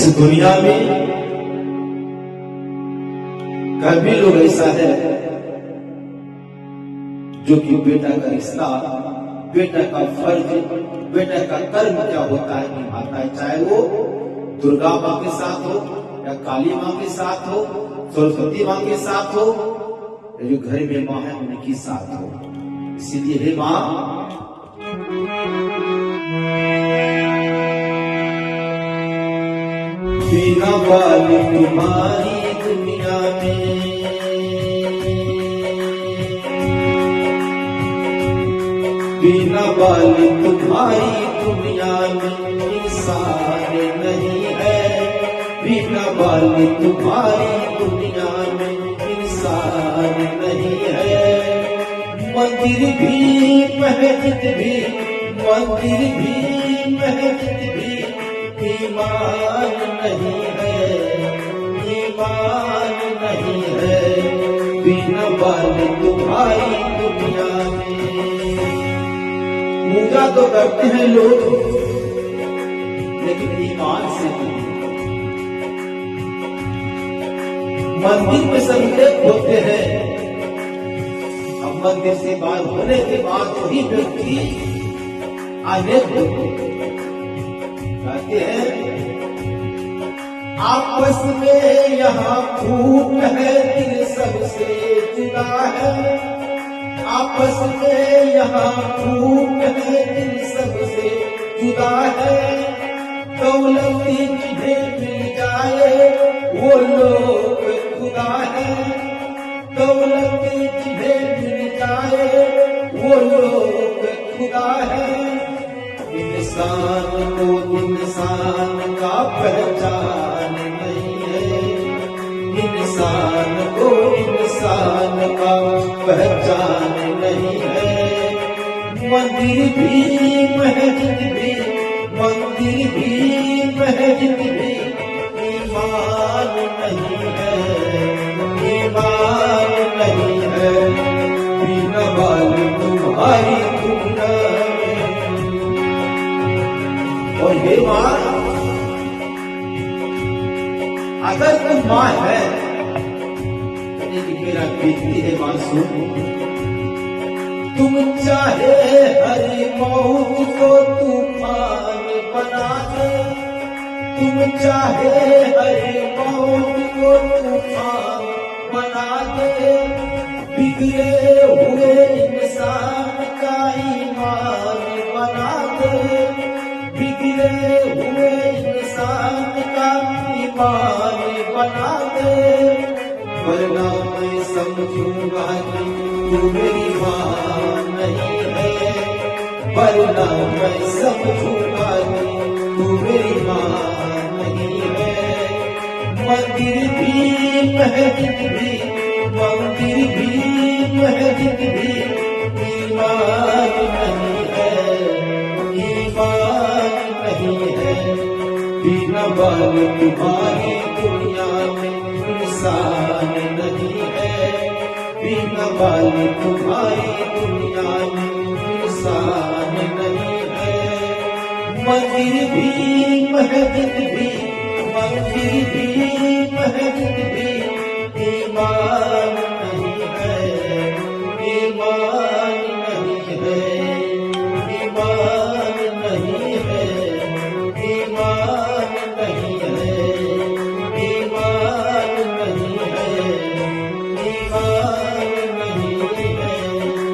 इस दुनिया में कभी लोग ऐसा है जो कि बेटा का रिश्ता, बेटा का फर्ज, बेटा का कर्म क्या होता है निभाता है, चाहे वो दुर्गा माँ के साथ हो या काली माँ के साथ हो, सरस्वती माँ के साथ हो, या जो घर में माँ है उनके साथ हो। इसीलिए हे माँ, बिना वाली तुम्हारी दुनिया में, बिना वाली तुम्हारी दुनिया में इंसान नहीं है, बिना वाली तुम्हारी दुनिया में इंसान नहीं है। मंदिर भी मस्जिद भी, मंदिर भी मस्जिद भी ईमान नहीं है, ईमान नहीं है, बिना वाली तुम्हारी दुनिया में। पूजा तो करते हैं लोग लेकिन ईमान से नहीं। मंदिर में सब एक होते हैं, अब मंदिर से बाहर होने के बाद वही व्यक्ति अनेक होते कहते हैं आपस में यहाँ फूट है, दिल सबसे जुदा है, आपस में यहाँ फूट है, दिल सबसे जुदा है। दौलत जिन्हें मिल जाए वो लोग खुदा है, दौलत जिन्हें मिल जाए वो लोग खुदा है। इंसान को इंसान का पहचान नहीं है, इंसान को इंसान का पहचान नहीं है। मंदिर भी मस्जिद भी, मंदिर भी मस्जिद भी ईमान नहीं है, ईमान नहीं है, बिना वाली तुम्हारी दुनिया में। और हे माँ, अगर तुम माँ है तो एक मेरा बेटी है मासूम, तुम चाहे हरी मौत को तूफान बना दे, तुम चाहे हरी मौत को तूफान बना दे। बिगड़े हुए इंसान का ईमान बना दे, बिगड़े हुए इंसान का ईमान बना दे। वरना मैं समझूंगा कि तू मेरी माँ नहीं है, वरना मैं समझूंगा कि तू मेरी माँ नहीं है। मंदिर भी मस्जिद भी, मंदिर भी मस्जिद भी ईमान नहीं है, ईमान नहीं है, बिना वाली तुम्हारी दुनिया में इंसान नहीं है, बिना वाली तुम्हारी दुनिया में इंसान नहीं है। मंदिर भी मस्जिद भी, मंदिर भी मस्जिद भी ईमान